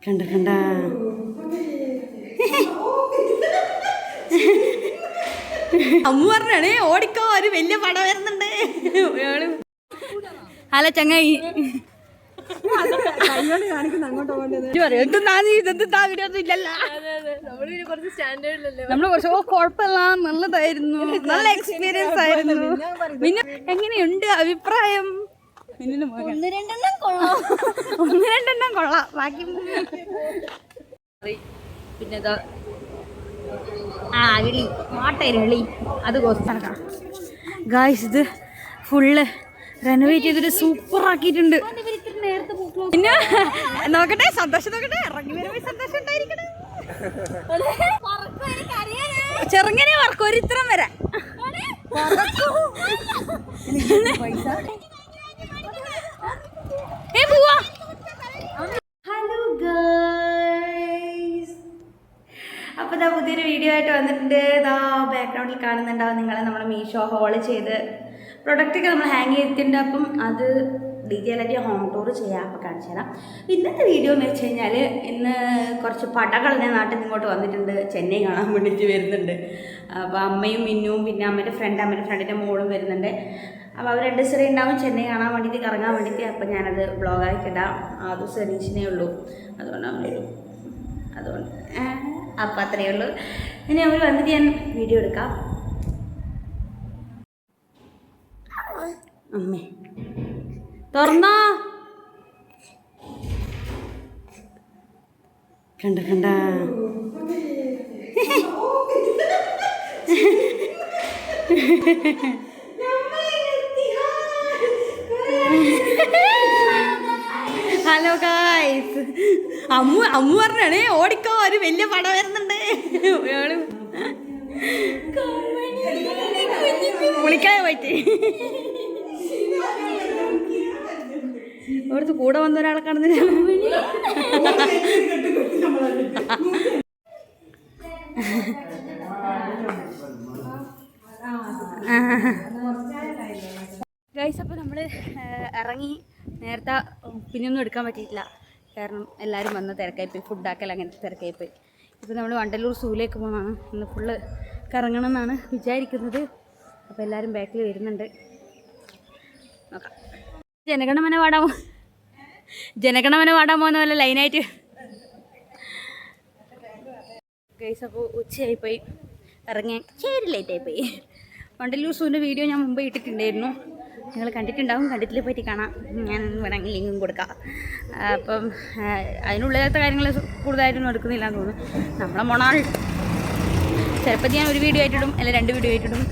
കണ്ട കണ്ട അമ്മ പറഞ്ഞാണ് ഓടിക്കോ, ഒരു വലിയ പടം വരുന്നുണ്ട്. ഹലോ ചങ്ങായി, നമ്മള് കുറച്ച് കുഴപ്പമില്ല, നല്ലതായിരുന്നു, നല്ല എക്സ്പീരിയൻസ് ആയിരുന്നു. പിന്നെ എങ്ങനെയുണ്ട് അഭിപ്രായം? ഒന്ന് രണ്ടെണ്ണം കൊള്ളാം, ബാക്കി പിന്നെ അളി മാട്ടയിലി അത് കുറച്ചടക്കാം. ഗായ്സ്, ഇത് ഫുള്ള് റെനോവേറ്റ് ചെയ്തിട്ട് സൂപ്പർ ആക്കിയിട്ടുണ്ട്. പിന്നെ നോക്കട്ടെ, സന്തോഷം നോക്കട്ടെ, ഇറങ്ങി വരുമ്പോൾ സന്തോഷം ഉണ്ടായിരിക്കണം. ചെറുങ്ങനെ വറക്കും ഒരു ഇത്രം വരെ. ഹലോ ഗൈസ്, അപ്പോൾ ഇതാ പുതിയൊരു വീഡിയോ ആയിട്ട് വന്നിട്ടുണ്ട്. ഇതാ ബാക്ക്ഗ്രൗണ്ടിൽ കാണുന്നുണ്ടാവും നിങ്ങളെ നമ്മൾ മീഷോ ഹോൾ ചെയ്ത് പ്രൊഡക്റ്റൊക്കെ നമ്മൾ ഹാങ് ചെയ്തിട്ടുണ്ട്. അപ്പം അത് ഡീറ്റെയിൽ ആയിട്ട് ഹോം ടൂർ ചെയ്യാം, അപ്പോൾ കാണിച്ചു തരാം. ഇന്നത്തെ വീഡിയോ എന്ന് വെച്ച് കഴിഞ്ഞാൽ, ഇന്ന് കുറച്ച് പടകൾ ഞാൻ നാട്ടിൽ നിന്ന് ഇങ്ങോട്ട് വന്നിട്ടുണ്ട്, ചെന്നൈ കാണാൻ വേണ്ടിയിട്ട് വരുന്നുണ്ട്. അപ്പോൾ അമ്മയും മിന്നുവും പിന്നെ അമ്മേൻ്റെ ഫ്രണ്ടിൻ്റെ മോളും വരുന്നുണ്ട്. അപ്പോൾ അവർ 2 ദിവസം ഉണ്ടാവും ചെന്നൈ കാണാൻ വേണ്ടിയിട്ട്, കറങ്ങാൻ വേണ്ടിയിട്ട്. അപ്പോൾ ഞാനത് ബ്ലോഗായിട്ടിടാം. അത് സെറീഷനേ ഉള്ളൂ, അതുകൊണ്ട് അപ്പം അത്രയേ ഉള്ളൂ. ഇനി അവർ വന്നിട്ട് ഞാൻ വീഡിയോ എടുക്കാം. അമ്മേ തുറന്നോ, കണ്ട കണ്ട ഹലോ ഗായ്സ്, അമ്മ പറഞ്ഞാണ് ഓടിക്കോ, ഒരു വലിയ പടം വരുന്നുണ്ട്. വിളിക്കാതെ പോയിട്ട് അവിടുത്തെ കൂടെ വന്ന ഒരാളെ കാണുന്നില്ല. ഗൈസ്, അപ്പോൾ നമ്മൾ ഇറങ്ങി. നേരത്തെ പിന്നെയൊന്നും എടുക്കാൻ പറ്റിയിട്ടില്ല, കാരണം എല്ലാവരും വന്ന് തിരക്കായിപ്പോയി, ഫുഡാക്കൽ അങ്ങനത്തെ തിരക്കായിപ്പോയി. ഇപ്പോൾ നമ്മൾ വണ്ടല്ലൂർ സൂവിലേക്ക് പോകുന്നതാണ്. ഇന്ന് ഫുള്ള് കറങ്ങണം എന്നാണ് വിചാരിക്കുന്നത്. അപ്പോൾ എല്ലാവരും ബാക്കിൽ വരുന്നുണ്ട്, നോക്കാം. ജനഗണമന പാടാമോ എന്ന പോലെ ലൈനായിട്ട്. ഗൈസ്, അപ്പോൾ ഉച്ചയായിപ്പോയി, ഇറങ്ങാൻ ചേരി ലേറ്റായിപ്പോയി. വണ്ടല്ലൂർ സൂവിൻ്റെ വീഡിയോ ഞാൻ മുമ്പ് ഇട്ടിട്ടുണ്ടായിരുന്നു, നിങ്ങൾ കണ്ടിട്ടുണ്ടാവും. കണ്ടിട്ടില്ല പോയിട്ട് കാണാം, ഞാൻ വേണമെങ്കിൽ ലിങ്കും കൊടുക്കാം. അപ്പം അതിനുള്ളിലത്തെ കാര്യങ്ങൾ കൂടുതലായിട്ടൊന്നും എടുക്കുന്നില്ല എന്ന് തോന്നുന്നു. നമ്മളെ മൊണാൾ ചിലപ്പോൾ ഞാൻ ഒരു വീഡിയോ ആയിട്ടിടും, അല്ല 2 വീഡിയോ ആയിട്ടിടും,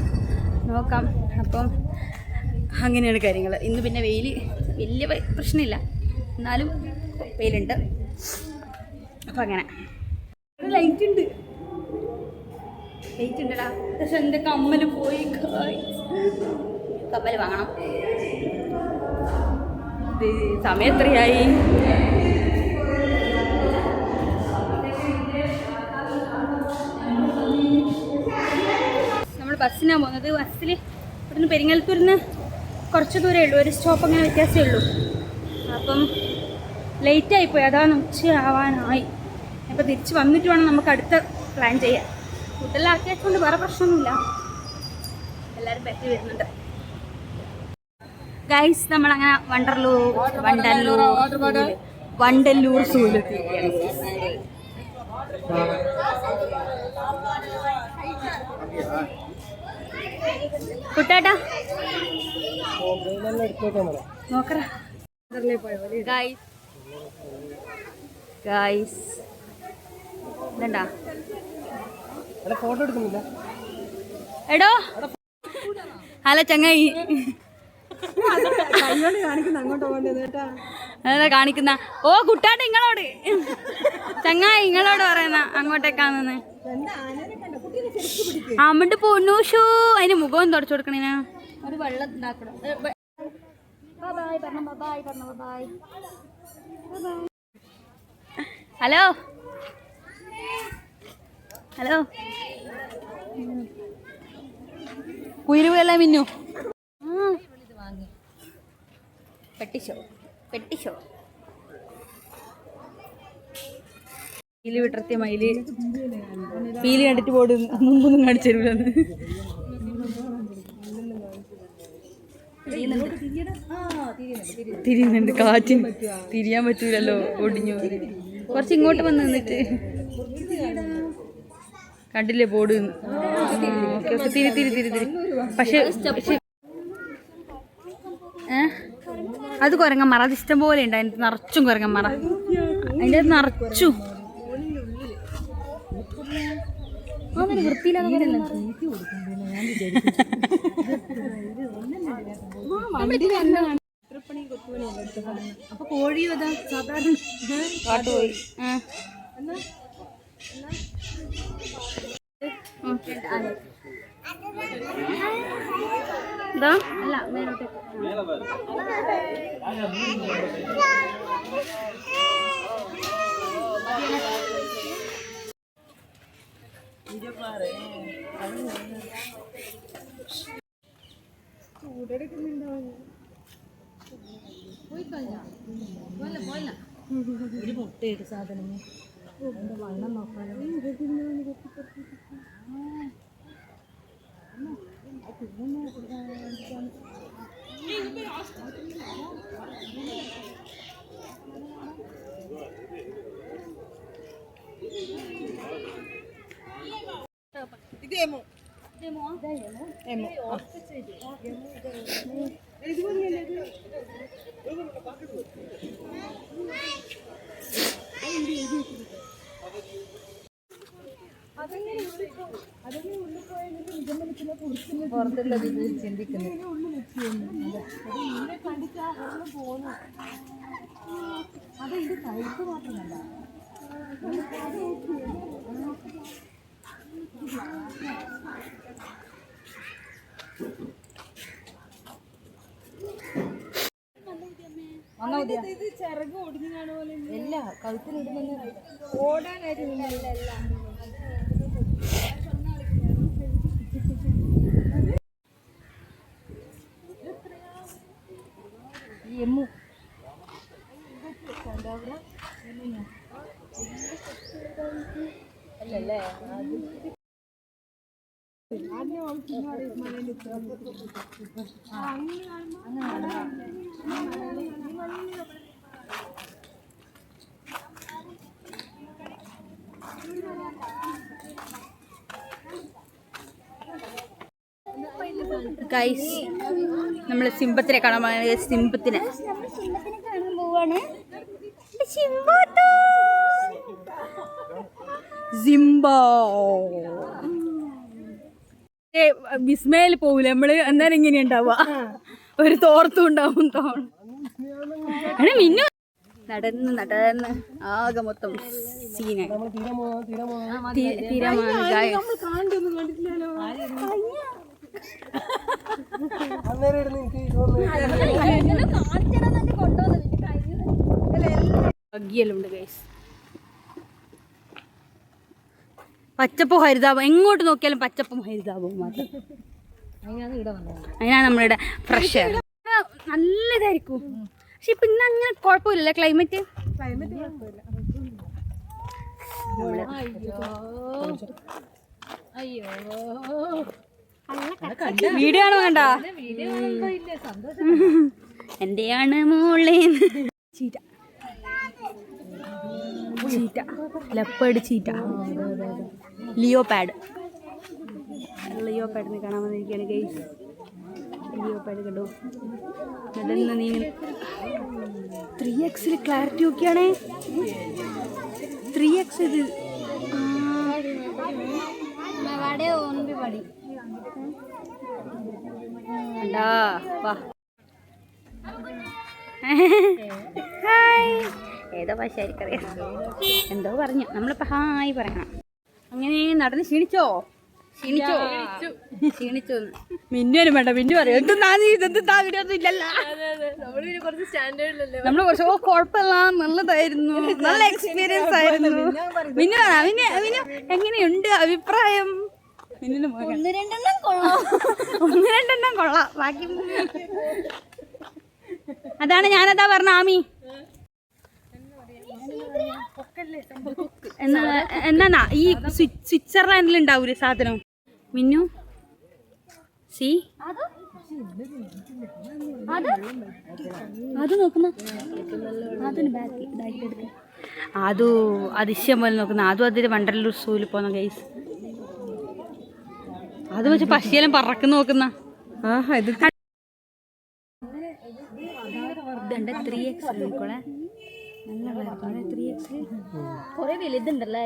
നോക്കാം. അപ്പം അങ്ങനെയാണ് കാര്യങ്ങൾ. ഇന്ന് പിന്നെ വെയിൽ വലിയ പ്രശ്നമില്ല, എന്നാലും വെയിലുണ്ട്. അപ്പം അങ്ങനെ ലൈറ്റ് ഉണ്ടടാ. പക്ഷെ എൻ്റെ കമ്മൽ പോയി, കമ്മൽ വാങ്ങണം. സമയം എത്രയായി? നമ്മൾ ബസ്സിനാണ് പോകുന്നത്. ബസ്സിൽ ഇവിടുന്ന് പെരിങ്ങൽത്തൂരിന്ന് കുറച്ച് ദൂരമേ ഉള്ളൂ, ഒരു സ്റ്റോപ്പ് അങ്ങനെ വ്യത്യാസമേ ഉള്ളൂ. അപ്പം ലേറ്റായിപ്പോയി, അതാണ് ഉച്ചയാവാനായി. അപ്പോൾ തിരിച്ച് വന്നിട്ട് വേണം നമുക്ക് അടുത്ത പ്ലാൻ ചെയ്യാൻ. ഫുഡെല്ലാം ആക്കി വെച്ചുകൊണ്ട് വേറെ പ്രശ്നമൊന്നുമില്ല, എല്ലാവരും പറ്റി വരുന്നുണ്ട്. ഗൈസ്, നമ്മളങ്ങനെ വണ്ടല്ലൂർ സൂവിലെത്തി. കുട്ടാട്ടാ നോക്കറ. ഗൈസ് ഇതണ്ടാ, ഫോട്ടോ എടുക്കുന്നില്ല. എടോ ഹലോ ചങ്ങായി, അതാ കാണിക്കുന്ന. ഓ കുട്ടാട്ട ഇങ്ങളോട്, ചങ്ങായി ഇങ്ങളോട് പറയുന്ന അങ്ങോട്ടേക്കാന്ന്. അമ്മട്ട് പൊന്നൂഷു, അതിന് മുഖം തുടച്ചു കൊടുക്കണേനാ. ഒരു വെള്ളം ഉണ്ടാക്കണം. ഹലോ ഹലോ, കുയിരുവല്ല മിന്നു. പെട്ടിഷോ പീലി വിടർത്തിയ മയില്. പീലി കണ്ടിട്ട് പോട് മുമ്പൊന്നും കാണിച്ചു തരൂലെന്ന്. തിരിയുന്നുണ്ട്. കാറ്റിന് തിരിയാൻ പറ്റൂലല്ലോ, ഒടിഞ്ഞു. കുറച്ച് ഇങ്ങോട്ട് വന്ന് നിന്നിട്ട് കണ്ടില്ലേ ബോർഡ്. ഓക്കെ ഓക്കെ, തിരി തിരി തിരി തിരി. പക്ഷെ അത് കുരങ്ങന്മാർ, അത് ഇഷ്ടം പോലെ ഉണ്ട്. അതിൻ്റെ നിറച്ചും കുരങ്ങന്മാർ, അതിൻ്റെ അത് നിറച്ചു. അതൊരു വൃത്തിയില്ലാതെ അപ്പൊ കോഴിയോ അതാ സാധാരണ കാട്ടുപോയി. ഇതാ അല്ല മേലോട്ട് ഒരു മുട്ടയിട്ട് സാധനം വണ്ണം നോക്കാനോ. പുറത്തുള്ളത് ചിന്തിക്കുന്നത് അത് ഇത് കഴിപ്പ് മാത്രമല്ല. ചിറക് ഒടിഞ്ഞു കാണുപോലെ അല്ല, കഴുത്തിലിടുന്ന ഓടാനായിട്ട് എമ്മു അല്ലല്ലേ. ഗൈസ്, നമ്മള് സിംഹത്തിനെ കാണാൻ പോവാണ്. സിംഹത്തിനെ കാണാൻ പോവാണ്. വിസ്മയിൽ പോവില്ല നമ്മള്. അന്നേരം ഇങ്ങനെ ഉണ്ടാവുക, ഒരു തോർത്തും ഉണ്ടാവും. മിന്നു നടന്ന് നടന്ന് ആകെ മൊത്തം സീനായി. ഭാഗ്യലുണ്ട് ഗൈസ്. പച്ചപ്പും ഹരിതാപം, എങ്ങോട്ട് നോക്കിയാലും പച്ചപ്പും ഹരിതാപവും മാത്രം. അതിനാണ് നമ്മളിവിടെ ഫ്രഷ് എയർ. നല്ല ഇതായിരിക്കും. പക്ഷെ ഇപ്പൊ ഇന്ന് അങ്ങനെ കുഴപ്പമില്ലല്ലേ ക്ലൈമറ്റ്. വീഡിയോ ആണോ കണ്ട? എന്റെയാണ് മോളെ. Cheetah cheetah, leopard cheetah, leopard. ലിയോപാഡിനെ കാണാൻ വന്നിരിക്കുകയാണ് ഗൈസ്. ലിയോപാഡ് കണ്ടോ? നടന്ന് നീ 3x ക്ലാരിറ്റി ഒക്കെയാണേ. 3x ഇത് വാ. ഹായ്, ഏതോ ഭാഷയായിരിക്കറിയാം. എന്തോ പറഞ്ഞു. നമ്മളിപ്പോ ഹായ് പറയണം. അങ്ങനെ നടന്ന് ക്ഷീണിച്ചോ? ക്ഷീണിച്ചു. മിന്നുവരും വേണ്ട, മിന്നു പറയും ഇതൊന്നും ഇല്ലല്ലോ. നമ്മള് കുറച്ച് കുഴപ്പമില്ല, നല്ലതായിരുന്നു, നല്ല എക്സ്പീരിയൻസ് ആയിരുന്നു. മിന്നു എങ്ങനെയുണ്ട് അഭിപ്രായം? ഒന്ന് രണ്ടെണ്ണം കൊള്ളാം. ബാക്കി അതാണ് ഞാനതാ പറഞ്ഞ ആമി. എന്നാ ഈ സ്വിറ്റ്സർലാൻഡിൽ ഉണ്ടാവൂലേ സാധനം മിന്നു സി അത് നോക്കുന്ന അതിശയം പോലെ നോക്കുന്ന അതും അതിൽ വണ്ടർലൂർ സൂവിൽ പോകുന്ന ഗൈസ് അത് വെച്ച് പശിയെല്ലാം പറക്കുന്ന നോക്കുന്ന ഇതുണ്ട് 3x നോക്കോളെ നല്ല 3x കുറെ വലുതുണ്ടല്ലോ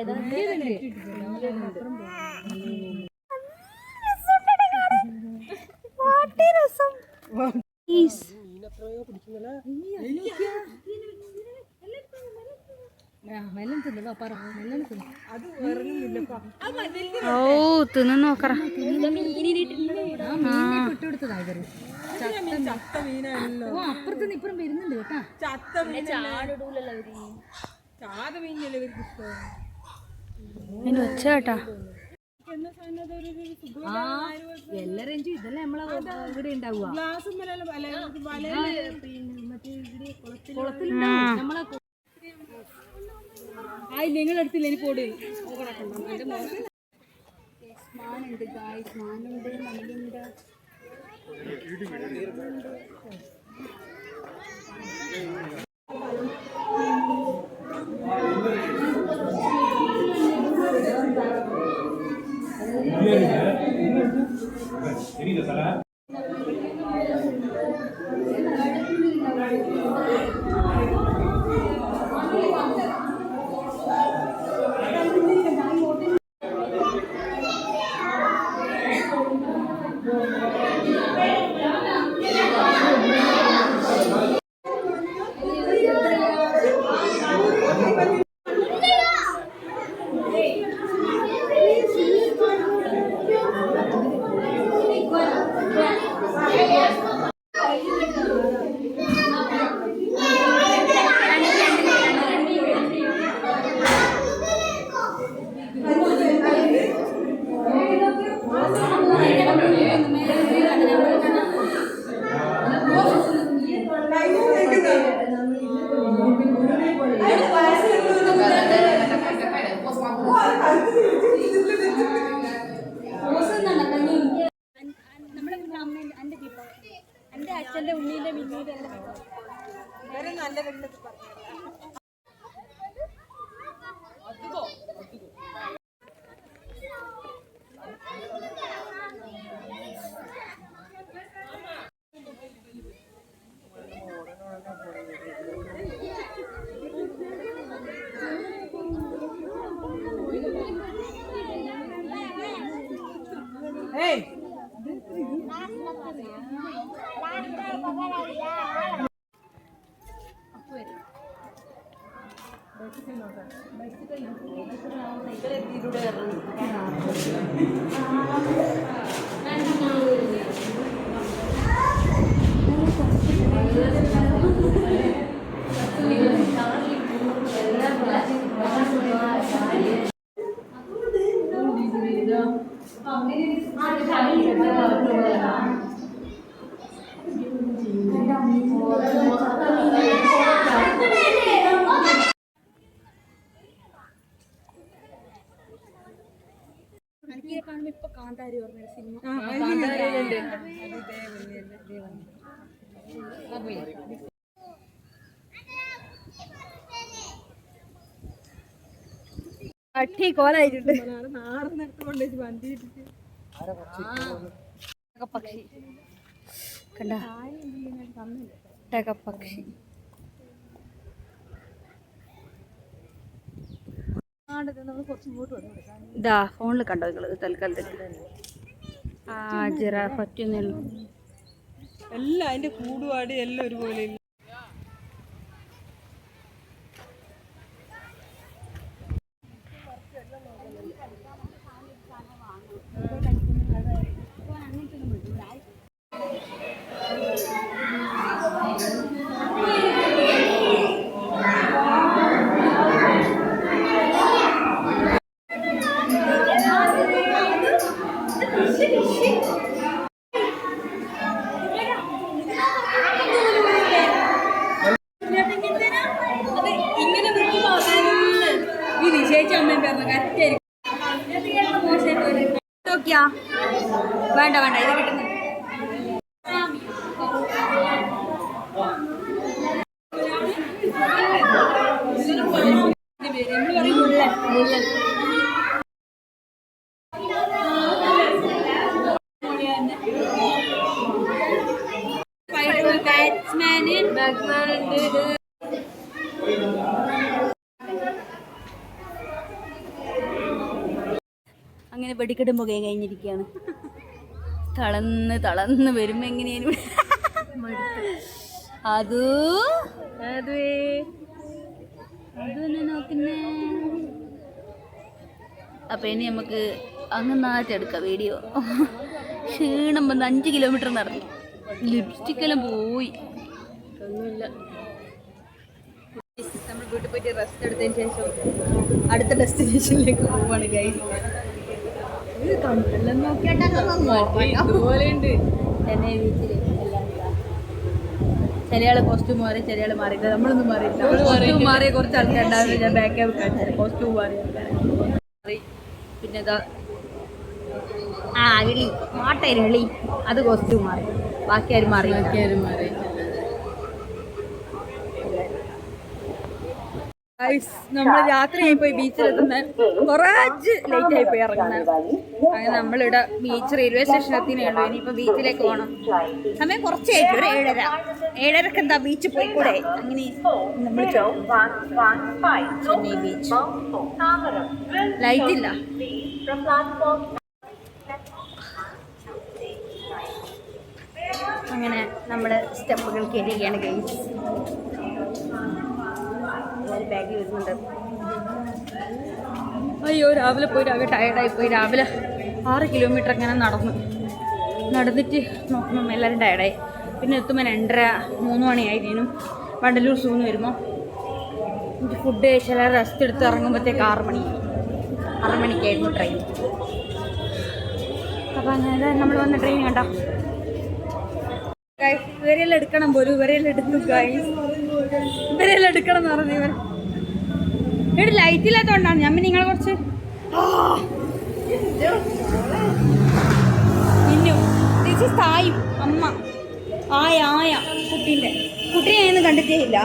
ഓ തിന്നു നോക്കറ അപ്പുറത്ത് ഇപ്പുറം വരുന്നുണ്ട് കേട്ടാ ഒച്ച കേട്ടാ എല്ലാ റേഞ്ചും ഇതല്ലേ നമ്മളെ ഇവിടെ ഉണ്ടാവുക നിങ്ങളെടുത്തില്ല എനിക്ക് ഓടി മാനുണ്ട് ഗായ്സ് മാനുണ്ട് മയിലുണ്ട് എൻ്റെ അച്ഛൻ്റെ ഉണ്ണീൻ്റെ മിന്നീൻ്റെ എല്ലാം നല്ല വെള്ളത്തിൽ പറഞ്ഞു ഇപ്പൊ കാന്താരി ഓർമ്മ സിനിമ അട്ടി കോലായിട്ടുണ്ട് പക്ഷി കണ്ട പക്ഷി ഇതാ ഫോണിൽ കണ്ടോ നിങ്ങൾ തൽക്കാലത്തേക്ക് ജിറാഫ് പറ്റുന്നുള്ളൂ എല്ലാം അതിന്റെ കൂടുപാട് എല്ലാം ഒരുപോലെ ചേച്ചി അമ്മയും പറഞ്ഞു കറക്റ്റായിരിക്കും. നോക്കിയാ വേണ്ട വേണ്ട ഇത് കിട്ടുന്നു. അങ്ങനെ വെടിക്കെട്ട് മുഖം കഴിഞ്ഞിരിക്കുകയാണ്. തളന്ന് വരുമ്പോ എങ്ങനെയാണ് അതൊന്നും നോക്കുന്നേ. അപ്പൊ ഇനി നമുക്ക് അങ്ങ് നാറ്റെടുക്കാം വീഡിയോ. ക്ഷീണം വന്ന് 5 കിലോമീറ്റർ നടന്നു. ലിപ്സ്റ്റിക്കെല്ലാം പോയി. ഒന്നുമില്ല. നമ്മൾ വീട്ടിൽ പോയിട്ട് റെസ്റ്റ് എടുത്തതിന് ശേഷം അടുത്ത ഡെസ്റ്റിനേഷനിലേക്ക് പോവാണ് ഗൈസ്. കണ്ടെല്ലാം നോക്കിയാട്ടുണ്ട് ചെന്നൈ ബീച്ചിൽ. ചില ആള് കോസ്റ്റ്യൂം മാറി, ചില ആള് മാറിയില്ല. നമ്മളൊന്നും മാറിയില്ല. കോസ്റ്റ്യൂം മാറിയ കുറച്ച് ആൾക്കാരുണ്ടായിരുന്നു. ഞാൻ ബാക്കേ കാണിച്ചത് കോസ്റ്റ്യൂം മാറിയ ആൾക്കാരെ. പിന്നെ ഇതാ എളി മാട്ടേര് എളി, അത് കോസ്റ്റ്യൂം മാറി. ബാക്കി ആരും മാറി. നമ്മൾ രാത്രിയായി പോയി ബീച്ചിലെത്തുന്ന കുറച്ച് ലേറ്റ് ആയി പോയി ഇറങ്ങുന്നത്. അങ്ങനെ നമ്മളിവിടെ ബീച്ച് റെയിൽവേ സ്റ്റേഷൻ എത്തിനേ ഉള്ളൂ. ഇനിയിപ്പോൾ ബീച്ചിലേക്ക് പോകണം. സമയം കുറച്ചായിരിക്കും, ഒരു 7:30 എന്താ ബീച്ചിൽ പോയിക്കൂടെ? അങ്ങനെ നമ്മൾ ചെന്നൈ ബീച്ച് ലൈറ്റ് ഇല്ല. അങ്ങനെ നമ്മൾ സ്റ്റെപ്പുകൾ കയറ്റുകയാണ് ഗൈസ്. ബാഗ് വരുന്നുണ്ട്. അയ്യോ രാവിലെ പോയി ആകെ ടയർഡായി പോയി. രാവിലെ 6 കിലോമീറ്റർ അങ്ങനെ നടന്നിട്ട് നോക്കുമ്പോൾ എല്ലാവരും ടയർഡായി. പിന്നെ എത്തുമ്പോൾ 2:30-3 മണിയായിരുന്നു. വണ്ടലൂർ സൂന്ന് വരുമ്പോൾ ഫുഡ് കഴിച്ചാൽ റെസ്റ്റ് എടുത്ത് ഇറങ്ങുമ്പോഴത്തേക്ക് 6 മണിക്കായിരുന്നു ട്രെയിൻ. അപ്പോൾ അങ്ങനെ നമ്മൾ വന്ന ട്രെയിൻ കണ്ടോ. ഇവരെല്ലാം എടുക്കണം പോലും. ഇവരെല്ലാം എടുത്തു ഗൈസ്. ഇവരെല്ലാം എടുക്കണം എന്ന് പറഞ്ഞു. ഇവിടെ ലൈറ്റ് ഇല്ലാത്തതുകൊണ്ടാണ്. ഞാൻ നിങ്ങളെ കുറച്ച് ഇന്നു ചേച്ചി തായും അമ്മ ആയ കുട്ടീനെ ഞാനൊന്നും കണ്ടിട്ടേ ഇല്ല.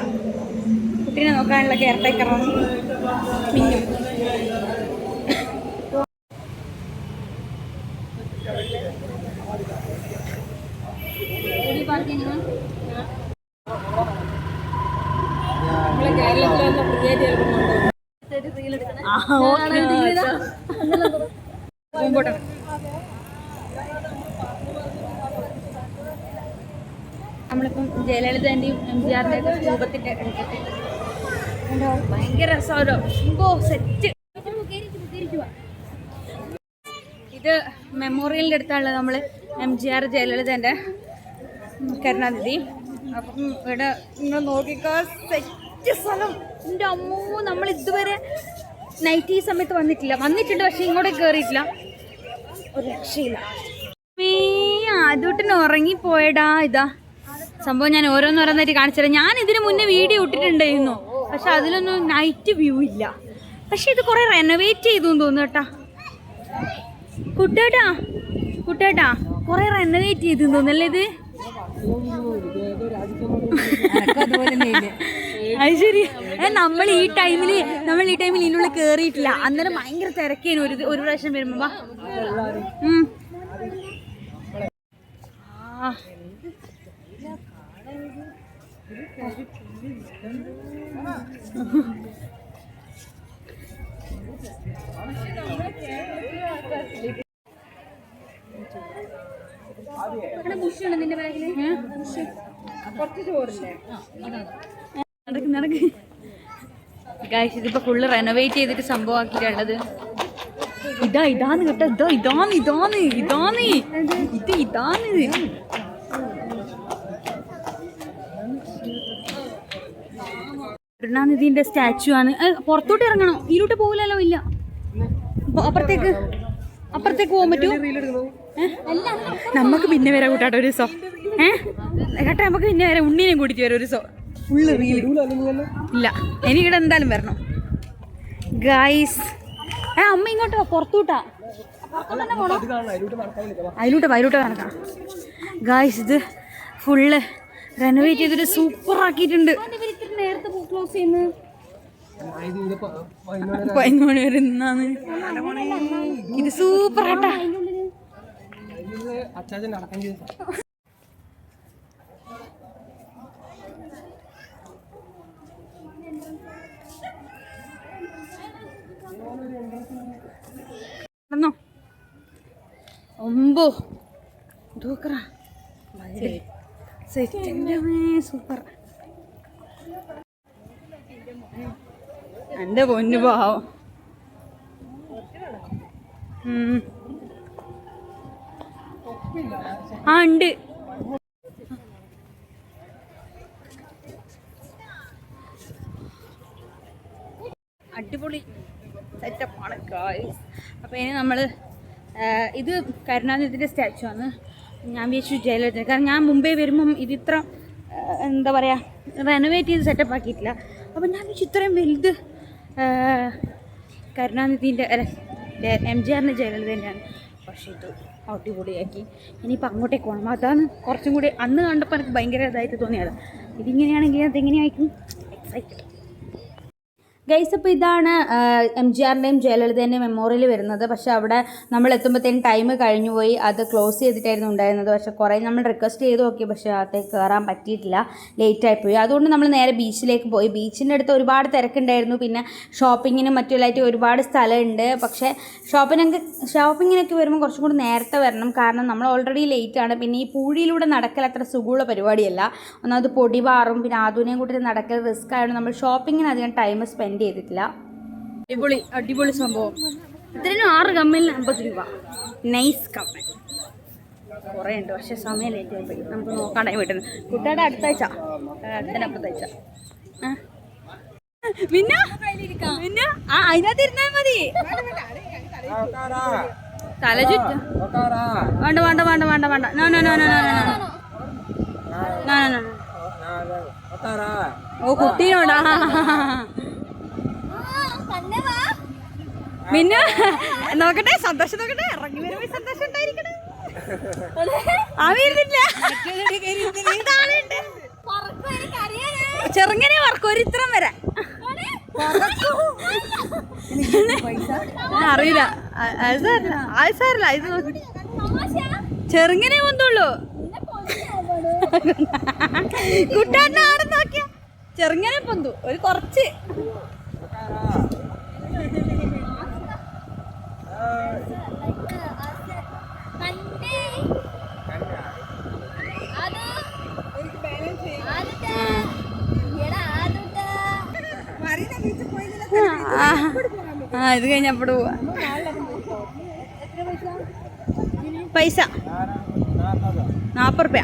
കുട്ടീനെ നോക്കാനുള്ള കെയർ ടേക്കറാണ് മിന്നു. നമ്മളിപ്പം ജയലളിതൻ്റെയും MGR-ൻ്റെ രൂപത്തിൻ്റെ ഭയങ്കര രസമല്ലോ. സെറ്റ്. ഇത് മെമ്മോറിയലിൻ്റെ അടുത്താണ് നമ്മൾ MGR ജയലളിതൻ്റെ കരുണാനിധി. അപ്പം ഇവിടെ നിങ്ങൾ നോക്കിക്കോ, സെറ്റ് സ്ഥലം. എൻ്റെ അമ്മോ, നമ്മൾ ഇതുവരെ നൈറ്റ് ഈ സമയത്ത് വന്നിട്ടുണ്ട്. പക്ഷെ ഇങ്ങോട്ട് കയറിയിട്ടില്ല. ഒരു രക്ഷയില്ല. ആദ്യമായിട്ട് ഉറങ്ങിപ്പോയടാ. ഇതാ സംഭവം. ഞാൻ ഓരോന്നോരോന്നായിട്ട് കാണിച്ചുതരാം. ഞാൻ ഇതിന് മുന്നേ വീഡിയോ ഇട്ടിട്ടുണ്ടായിരുന്നു, പക്ഷെ അതിലൊന്നും നൈറ്റ് വ്യൂ ഇല്ല. പക്ഷെ ഇത് കുറേ റെനോവേറ്റ് ചെയ്തു എന്ന് തോന്നുന്നു കേട്ടാ. കുട്ടേട്ടാ കുറേ റെനോവേറ്റ് ചെയ്തു തോന്നല്ലേ ഇത്. അത് ശരി. നമ്മൾ ഈ ടൈമിൽ ഇതിനുള്ളിൽ കയറിയിട്ടില്ല. അന്നേരം ഭയങ്കര തിരക്കേനു. ഒരു പ്രാവശ്യം വരുമ്പോ ബുഷാണ് നിന്റെ ബാഗില്. കുറച്ച് ചോറില്ലേ നടക്ക്. ഗൈസ് ഇതിപ്പോ ഫുള്ള് റെനോവേറ്റ് ചെയ്തിട്ട് സംഭവമാക്കിയിട്ടുള്ളത്. ഇതാന്ന് കേട്ടോ. ഇതാണ് കരുണാനിധിന്റെ സ്റ്റാച്ചു ആണ്. പുറത്തോട്ട് ഇറങ്ങണോ? ഇതിലോട്ട് പോകില്ലല്ലോ. ഇല്ല, അപ്പുറത്തേക്ക് പോകാൻ പറ്റൂ. നമുക്ക് പിന്നെ വരാം കൂട്ടാട്ടോ ഒരു ദിവസം. കേട്ടോ, നമുക്ക് പിന്നെ വരാം. ഉണ്ണീനെയും കൂട്ടിട്ട് വരാം ഒരു ദിവസം. ഫുള്ള് റീൽ ഇല്ല. എനിക്കിവിടെ എന്തായാലും വരണം. ഗൈസ് അമ്മ ഇങ്ങോട്ടോ പുറത്തൂട്ടാ അതിലൂട്ട് നടക്കാം. ഗൈസ് ഇത് ഫുള്ള് റെനോവേറ്റ് ചെയ്തിട്ട് സൂപ്പർ ആക്കിയിട്ടുണ്ട്. നേരത്തെ ക്ലോസ് ചെയ്യുന്നത് 11 മണി വരെ നിന്നാണ്. ഇത് സൂപ്പർ ആട്ടാ. ഒമ്പോ സൂപ്പർ. എൻ്റെ പൊന്നു പാവം. ആ ഉണ്ട്. അടിപൊളി സെറ്റപ്പാണ് ഗായ്സ്. അപ്പോൾ ഇനി നമ്മൾ ഇത് കരുണാനിധിൻ്റെ സ്റ്റാച്ചു ആണ്. ഞാൻ വിചാരിച്ചു ജയലളിത, കാരണം ഞാൻ മുമ്പേ വരുമ്പം ഇതിത്ര എന്താ പറയുക റെനോവേറ്റ് ചെയ്ത് സെറ്റപ്പ് ആക്കിയിട്ടില്ല. അപ്പം ഞാൻ വിചാരിച്ചു ഇത്രയും വലുത് കരുണാനിധിൻ്റെ അല്ല MGRൻ്റെ ജയലളിതേൻ്റെയാണ്. പക്ഷേ ഇത് അടിപൊളിയാക്കി. ഇനിയിപ്പോൾ അങ്ങോട്ടേക്ക് പോകണം. അതാണ് കുറച്ചും കൂടി അന്ന് കണ്ടപ്പോൾ എനിക്ക് ഭയങ്കര ഇതായിട്ട് തോന്നിയത്. ഇതിങ്ങനെയാണെങ്കിൽ അതെങ്ങനെയായിരിക്കും എക്സൈറ്റഡ്. ഗൈസ് അപ്പോൾ ഇതാണ് MGRൻ്റെയും ജയലളിതേൻ്റെയും മെമ്മോറിയൽ വരുന്നത്. പക്ഷേ അവിടെ നമ്മൾ എത്തുമ്പോഴത്തേനും ടൈം കഴിഞ്ഞു പോയി. അത് ക്ലോസ് ചെയ്തിട്ടായിരുന്നു ഉണ്ടായിരുന്നത്. പക്ഷേ കുറേ നമ്മൾ റിക്വസ്റ്റ് ചെയ്ത് നോക്കി, പക്ഷേ അകത്തേക്ക് കയറാൻ പറ്റിയിട്ടില്ല, ലേറ്റായിപ്പോയി. അതുകൊണ്ട് നമ്മൾ നേരെ ബീച്ചിലേക്ക് പോയി. ബീച്ചിൻ്റെ അടുത്ത് ഒരുപാട് തിരക്കുണ്ടായിരുന്നു. പിന്നെ ഷോപ്പിങ്ങിനും മറ്റുള്ളതായിട്ട് ഒരുപാട് സ്ഥലമുണ്ട്. പക്ഷേ ഷോപ്പിങ്ങിനൊക്കെ വരുമ്പോൾ കുറച്ചും കൂടി നേരത്തെ വരണം, കാരണം നമ്മൾ ഓൾറെഡി ലേറ്റാണ്. പിന്നെ ഈ പൂഴിയിലൂടെ നടക്കൽ അത്ര സുഖമുള്ള പരിപാടിയല്ല. ഒന്നാമത് പൊടി പാറും, പിന്നെ ആധുനികം കൂട്ടി നടക്കൽ റിസ്ക് ആയതുകൊണ്ട് നമ്മൾ ഷോപ്പിങ്ങിന് അധികം ടൈം സ്പെൻഡ് ചെയ്തിട്ടില്ല. അടിപൊളി സംഭവം. ഇതിന് 6 കമ്മലിന് 50 രൂപ. നൈസ് കമ്മൽ കുറേ ഉണ്ട്, പക്ഷെ സമയം ലേറ്റ് ആയിപ്പോയി. നമുക്ക് നോക്കാണ്ടായി വീട്ടിൽ നിന്ന്. കുട്ടിയുടെ അടുത്താഴ്ച അടുത്തടുത്താഴ്ച പിന്നെ അതിനകത്ത് ഇരുന്നാൽ മതി. തല ചുറ്റ വേണ്ട വേണ്ട വേണ്ട വേണ്ട വേണ്ട. No no no no no no no no. ഓ കുട്ടീനോടാ. പിന്നെ നോക്കട്ടെ, സന്തോഷം നോക്കട്ടെ. ഇറങ്ങി വരുമ്പോ സന്തോഷം ഉണ്ടായിരിക്കണേ. ചെറുങ്ങനെ വർക്കും ഒരു ഇത്രം വരെ അറിയില്ല. ആൾസാരില്ല. ഇത് നോക്കി ചെറുങ്ങനെ പൊന്തുള്ളൂ. കുട്ടാന്റെ ആടെ നോക്കിയ ചെറുങ്ങനെ പൊന്തു ഒരു കുറച്ച്. ഇത് കഴിഞ്ഞപ്പോൾ പോവാ. പൈസ 40 രൂപ.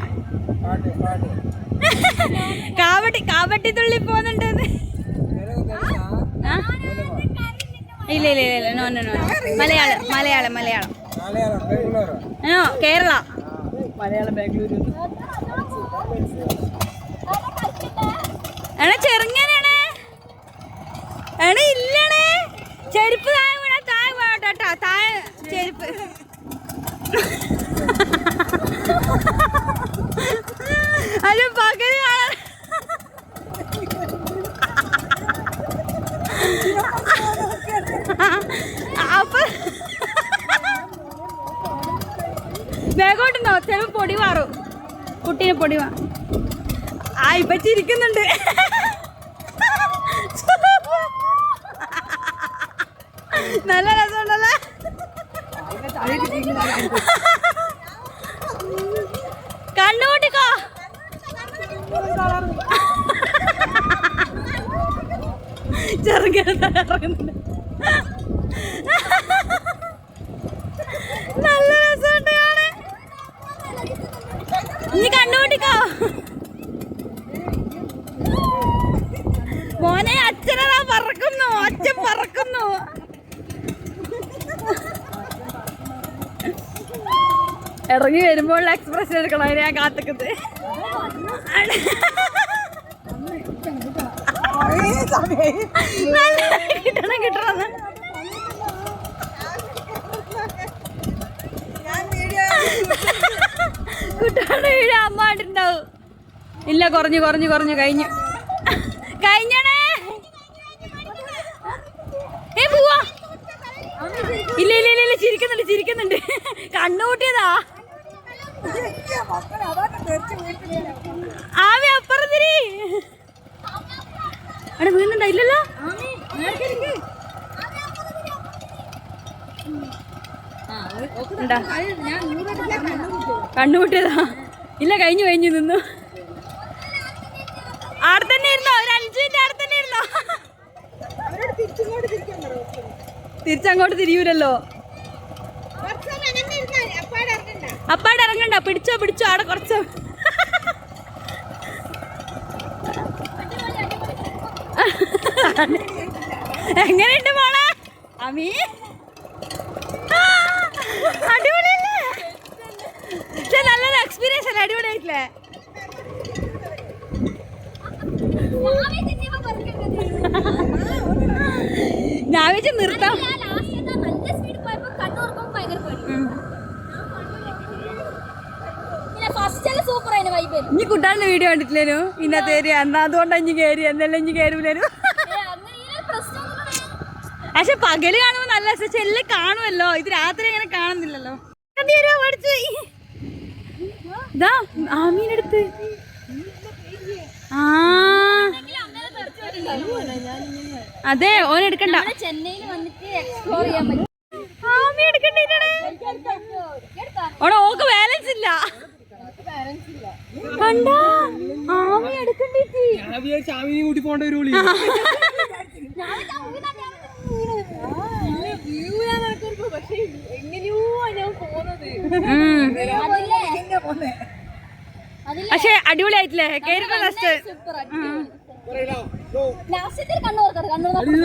കാവട്ടി തുള്ളി പോകുന്നുണ്ട്. ഇല്ല ഇല്ല ഇല്ല. No no no. Malayalam no Kerala. Malayalam Bangalore. എടാ ചെറുങ്ങനാണ്. എടാ ഇല്ലണേ. ചെരുപ്പ് താഴെ വേണോട്ടോ. താഴെ ചെരുപ്പ്. അത് പകല് അപ്പൊ വേഗോട്ടുണ്ടോ? ചിലപ്പോ പൊടി മാറും. കുട്ടീനെ പൊടി മാറും. ഇപ്പൊ ചിരിക്കുന്നുണ്ട്. നല്ല രസമുണ്ടല്ലേ. കണ്ണുകൂട്ടിക്കോ. ചെറുങ്ങനെ ഇറങ്ങുന്നുണ്ട്. നല്ല രസമുണ്ട് കാണാൻ. ഇനി കണ്ണുകൂട്ടിക്കോ. മോനെ അച്ഛനാ പറക്കുന്നു. അച്ഛൻ പറക്കുന്നു. ഇറങ്ങി വരുമ്പോൾ എക്സ്പ്രഷൻ എടുക്കണം. അതിനെ ഞാൻ കാത്തിക്കുന്നത്. കിട്ടണം കിട്ടണം. കുട്ടികളുടെ വീട് അമ്മ കണ്ടിട്ടുണ്ടാവും. ഇല്ല, കുറഞ്ഞു കുറഞ്ഞു കുറഞ്ഞു കഴിഞ്ഞു കഴിഞ്ഞണേ. പോവാ. ഇല്ല ഇല്ല ഇല്ല ഇല്ല, ചിരിക്കുന്നുണ്ട് ചിരിക്കുന്നുണ്ട്. കണ്ണുകൂട്ടിയതാ. ആവി അപ്പുറം തിരി. അവിടെ വീഴുന്നുണ്ടോ? ഇല്ലല്ലോ. കണ്ണുകൂട്ടിയതാ. ഇല്ല, കഴിഞ്ഞു കഴിഞ്ഞു നിന്നു. അവിടെ തന്നെ ഇരുന്നോ, ഒരു 5 മിനിറ്റ് അവിടെ തന്നെ ഇരുന്നോ. തിരിച്ചങ്ങോട്ട് തിരിയൂലല്ലോ. അപ്പാട് ഇറങ്ങണ്ട. പിടിച്ചോ പിടിച്ചോ, അവിടെ കുറച്ചോ. എങ്ങനെയുണ്ട് മോളെ അമീ? അടിപൊളിയല്ലേ? നല്ലൊരു എക്സ്പീരിയൻസ് അല്ലേ? അടിപൊളിയായിട്ടില്ലേ? ഞാൻ വെച്ച് നിർത്താം. ഇനി കുട്ടാന്റെ വീഡിയോ കണ്ടിട്ടില്ലേനു ഇന്നത്തെ ഏരിയ എന്നാ, അതുകൊണ്ടാ ഇനി കയറി. എന്നല്ല ഇനി കയറൂലേനു. പക്ഷെ പകല് കാണുമ്പോ നല്ല എല്ലാം കാണുമല്ലോ. ഇത് രാത്രി അങ്ങനെ കാണുന്നില്ലല്ലോ. ഇതാ ആമീനടുത്ത്. അതെ, ഓനെടുക്കണ്ട. ചെന്നൈയിൽ വന്നിട്ട് എക്സ്പ്ലോർ ചെയ്യാൻ പറ്റും. ഓടെ ഓക്ക് ബാലൻസ് ഇല്ല. കണ്ടാ ആമി എടുക്കണ്ടേ? കൂട്ടി പോണ്ട ഒരു പക്ഷെ അടിപൊളിയായിട്ടില്ലേ? കേരള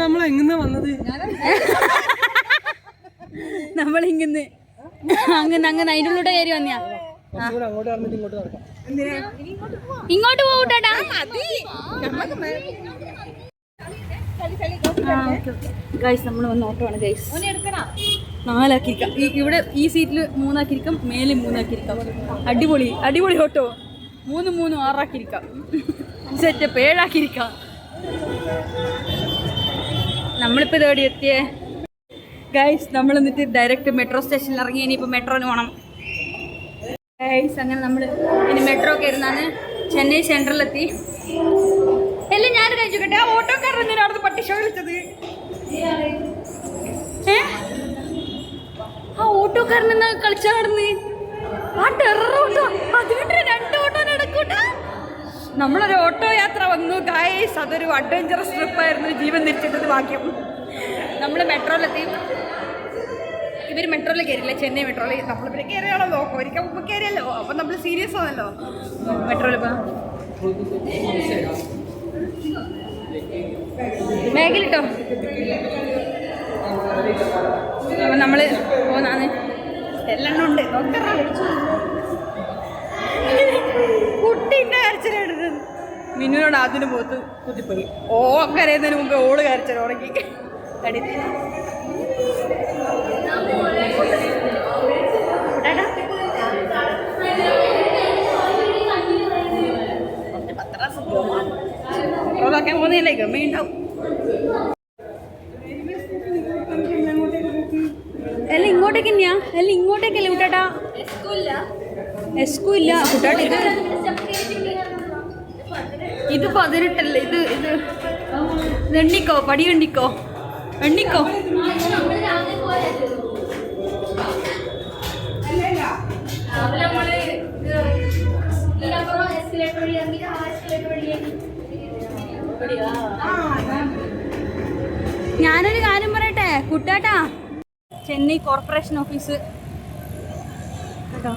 നമ്മളെങ്ങനെ വന്നത്? നമ്മളിങ്ങനെ അങ്ങനെ അങ്ങനെ അതിൻ്റെ ഉള്ളിലോട്ട് കയറി വന്നിയാ. ഇങ്ങോട്ട് പോകൂട്ടാ. ഗൈസ്, നമ്മൾ വന്ന ഓട്ടോ ആണ് ഗൈസ്. 4 ആക്കിയിരിക്കാം. ഇവിടെ ഈ സീറ്റിൽ 3 ആക്കിയിരിക്കാം, മേലെ 3 ആക്കിയിരിക്കാം. അടിപൊളി അടിപൊളി ഓട്ടോ. 3 3 6 ആക്കിയിരിക്കാം. സെറ്റപ്പ് 7 ആക്കിയിരിക്കാം. നമ്മളിപ്പോൾ ഇതോടെ എത്തിയേ ഗൈസ്. നമ്മൾ എന്നിട്ട് ഡയറക്റ്റ് മെട്രോ സ്റ്റേഷനിൽ ഇറങ്ങി. ഇനിയിപ്പോൾ മെട്രോന് പോകണം ഗൈസ്. അങ്ങനെ നമ്മൾ ഇനി മെട്രോ കയറുന്നാണ്. ചെന്നൈ സെൻട്രലിലെത്തി. എല്ലാം ഞാൻ കഴിച്ചോട്ടെ. ആ ഓട്ടോക്കാരൻ അവിടുന്ന് പട്ടിഷ വിളിച്ചത്. ആ ഓട്ടോക്കാരൻ എന്നാ കളിച്ചാ നടന്ന്. ആ ടെറർ ഓട്ടോ, അതുകൊണ്ട് 2 ഓട്ടോ നടക്കൂട്ടാ. നമ്മളൊരു ഓട്ടോ യാത്ര വന്നു ഗൈസ്. അതൊരു അഡ്വഞ്ചറസ് ട്രിപ്പായിരുന്നു. ജീവൻ തിരിച്ചിട്ടത് ഭാഗ്യം. നമ്മൾ മെട്രോയിലെത്തി. ഇവർ മെട്രോയിൽ കയറില്ല, ചെന്നൈ മെട്രോയിൽ. നമ്മളിവിടെ കയറിയാണല്ലോ, ഒരിക്കൽ മുമ്പ് കയറിയല്ലോ. അപ്പം നമ്മൾ സീരിയസ് ആണല്ലോ മെട്രോയിൽ. ഇപ്പോൾ ബാഗിലിട്ടോ. അപ്പം നമ്മൾ പോന്നാണ്. എല്ലാം ഉണ്ട്. കുട്ടീൻ്റെ കരച്ചിലെടുത്ത് മിന്നുനോട് അതിന് പോത്ത് കുത്തിപ്പോയി. കരയുന്നതിന് മുമ്പ് ഓള് കരച്ചിൽ ഉടക്കി കടി. അതൊക്കെ പോകുന്നില്ലേ ഗമ്മയുണ്ടാവും. എല്ലാം ഇങ്ങോട്ടേക്ക് തന്നെയാ. എല്ലാം ഇങ്ങോട്ടേക്കല്ലേ കുട്ടാട്ടാ? എസ്കു ഇല്ല കുട്ടാട്ട. ഇത് 18 അല്ലേ? ഇത് എണ്ണിക്കോ, പടി എണ്ണിക്കോ, എണ്ണിക്കോ. ഞാനൊരു കാര്യം പറയട്ടെ കുട്ടാട്ടാ. ചെന്നൈ കോർപ്പറേഷൻ ഓഫീസ് കേട്ടോ.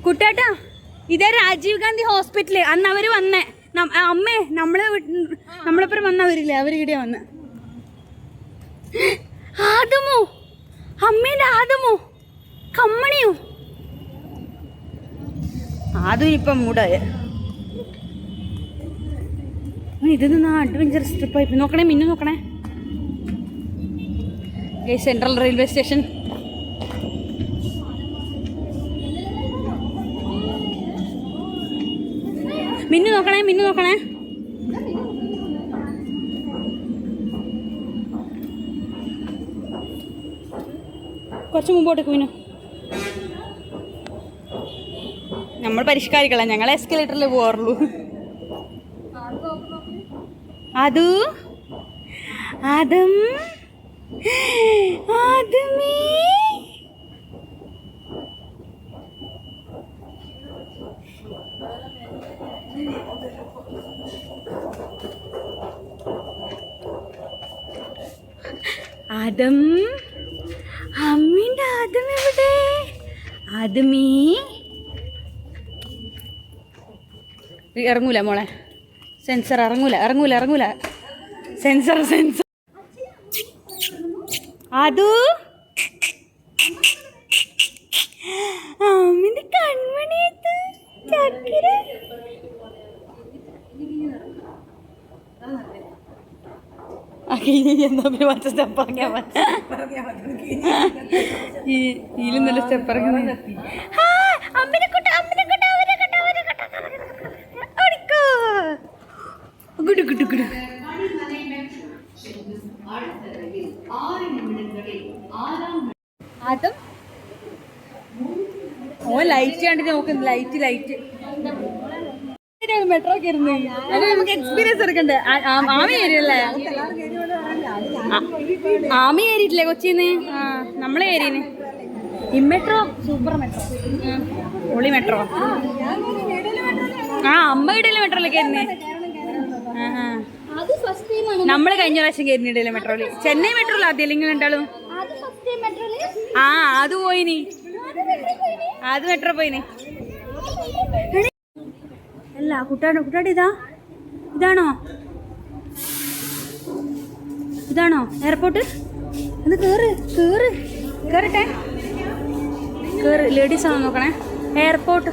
കുട്ടാട്ടാ, ഇതേ രാജീവ് ഗാന്ധി ഹോസ്പിറ്റല്. അന്ന് അവര് വന്നേ. അമ്മേ നമ്മളെപ്പുറം വന്നവരില്ലേ, അവർ ഇവിടെ വന്ന്. ആദമോ അമ്മേൻ്റെ ആദമോ കമ്മണിയോ അതും ഇപ്പം മൂടായ ഇത് നിന്നാ അഡ്വഞ്ചറസ് ട്രിപ്പായി നോക്കണേ മിന്നു നോക്കണേ സെൻട്രൽ റെയിൽവേ സ്റ്റേഷൻ മിന്നു നോക്കണേ കുറച്ച് മുമ്പോട്ടേക്ക് മിന്നു നമ്മൾ പരിഷ്കാരികളാ ഞങ്ങൾ എസ്കലേറ്ററിൽ പോകാറുള്ളൂ അതും ആദമേ ആദം അമ്മീൻ്റെ ആദം എവിടെ ആദമേ ഇറങ്ങൂല മോളെ സെൻസർ ഇറങ്ങൂല സെൻസർ അതു അമ്മിന്റെ കൺമണിയത്ത് ചക്കര എന്താ മറ്റേ സ്റ്റെപ്പ് ഇറങ്ങിയാൽ ഇതിലും നല്ല സ്റ്റെപ്പ് ഇറങ്ങി അതും ഓ ലൈറ്റ് കണ്ടിട്ട് നോക്കുന്നു ലൈറ്റ് മെട്രോ കയറുന്നു അത് നമുക്ക് എക്സ്പീരിയൻസ് എടുക്കണ്ടേ ആമി കയറിയല്ലേ ആമി കയറിയിട്ടില്ലേ കൊച്ചിന്ന് ആ നമ്മളെ കയറിന് ഇമ്മെട്രോ സൂപ്പർ മെട്രോ പൊളി മെട്രോ ആ അമ്മ ഇടയിലെ മെട്രോയിലേക്ക് കയറുന്നേ നമ്മള് കഴിഞ്ഞ പ്രാവശ്യം കയറിയിടയിലെ മെട്രോയില് ചെന്നൈ മെട്രോയിൽ ആദ്യം അല്ലെങ്കിൽ ഉണ്ടാളും ആ അത് പോയിനി അത് മെട്രോ പോയിനി അല്ല കുട്ടാടി ഇതാണോ എയർപോർട്ട് അത് കേറട്ടെ ലേഡീസ് ആണോ നോക്കണേ എയർപോർട്ട്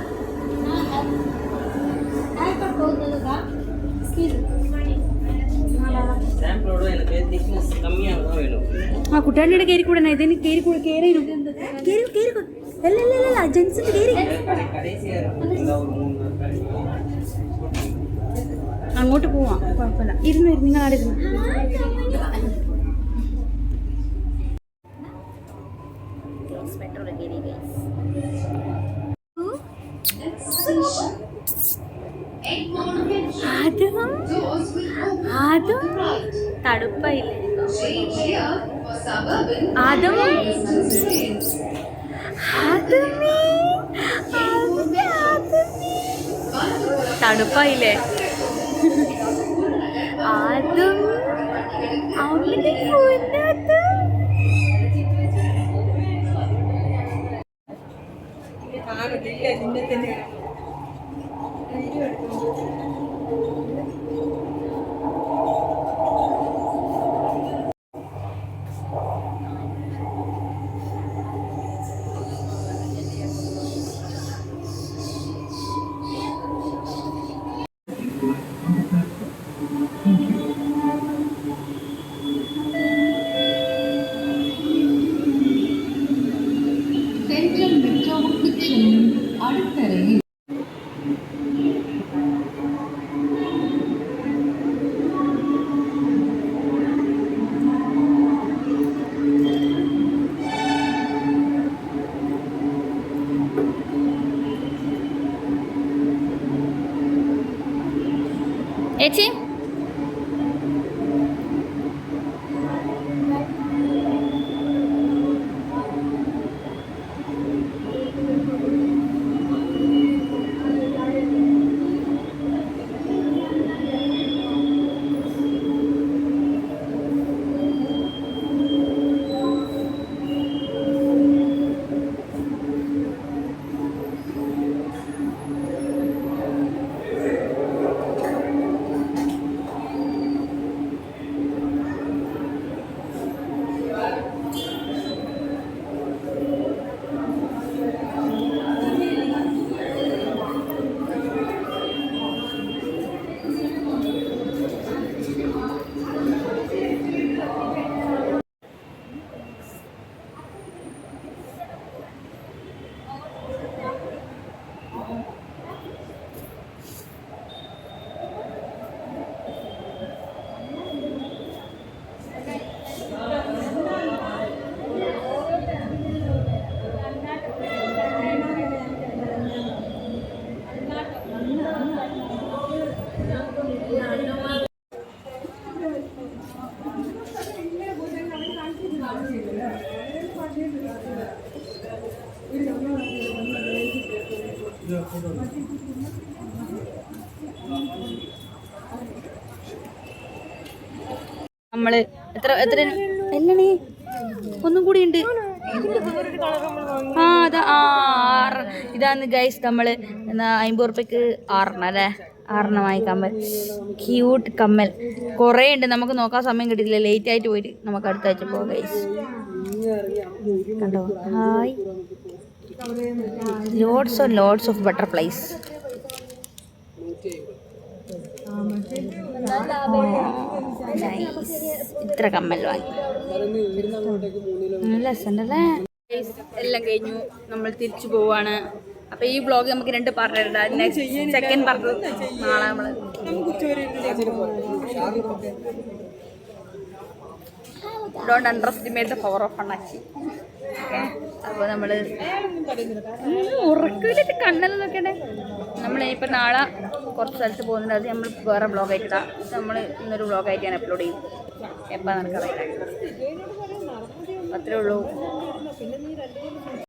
ആ കുട്ടാടിയുടെ കയറി കൂടെ ഇതിന് കയറി ജെൻസിന്റെ കയറി അങ്ങോട്ട് പോവാം കുഴപ്പമില്ല ഇരുന്നു നിങ്ങൾ അവിടെ ഇരുന്നു അതും തണുപ്പായില്ലേ തണുപ്പായില്ലേ അതും അവന്റെ പൊന്നത്ത് ഏച്ചി നമ്മള് എത്ര എത്ര എല്ലണേ ഒന്നും കൂടി ഉണ്ട്. ആ അതാ ഇതാന്ന് ഗൈസ് നമ്മള് എന്നാ 50 ഉറുപ്പ്യക്ക് 6 അല്ലേ 6 വാങ്ങിക്കാൻ ക്യൂട്ട് കമ്മൽ കുറേ ഉണ്ട്. നമുക്ക് നോക്കാൻ സമയം കിട്ടിയില്ല, ലേറ്റ് ആയിട്ട് പോയിട്ട്. നമുക്ക് അടുത്ത ആഴ്ച പോകാം ഗൈസ്. കണ്ടോ ഹായ് ലോഡ്സ് ഓഫ് ബട്ടർഫ്ലൈസ്. ഇത്ര കമ്മൽ വാങ്ങി നല്ല രസമുണ്ടല്ലേ. എല്ലാം കഴിഞ്ഞു, നമ്മൾ തിരിച്ചു പോവാണ്. അപ്പൊ ഈ വ്ളോഗ് നമുക്ക് 2 പാർട്ട് ഇടാം. നെക്സ്റ്റ് സെക്കൻഡ് പാർട്ട് നാളെ നമ്മള് don't underestimate the power of അണ്ണാച്ചി. അപ്പോൾ നമ്മൾ ഉറക്കിട്ട് കണ്ണെല്ലാം നോക്കണ്ടേ. നമ്മൾ ഇപ്പം നാളെ കുറച്ച് സ്ഥലത്ത് പോകുന്നുണ്ട്. അത് നമ്മൾ വേറെ വ്ളോഗായിട്ട് ഇടാം. നമ്മൾ ഇന്നൊരു വ്ളോഗായിട്ട് ഞാൻ അപ്ലോഡ് ചെയ്യും. എപ്പോൾ നടക്കറിയില്ല. അത്രേ ഉള്ളൂ.